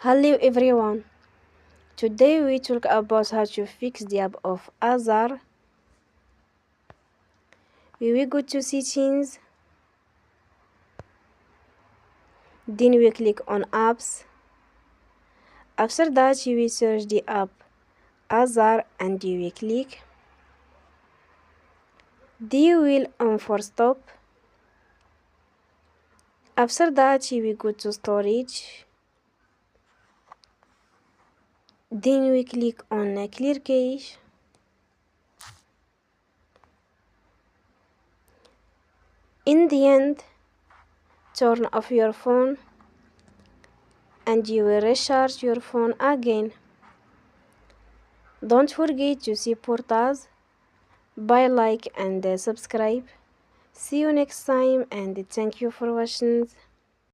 Hello everyone. Today we talk about how to fix the app of Azar. We will go to settings, then we click on apps. After that you will search the app Azar and you will click. Then you will on for stop. After that you will go to storage. Then we click on clear cache. In the end, turn off your phone and you will recharge your phone again. Don't forget to support us by like and subscribe. See you next time and thank you for watching.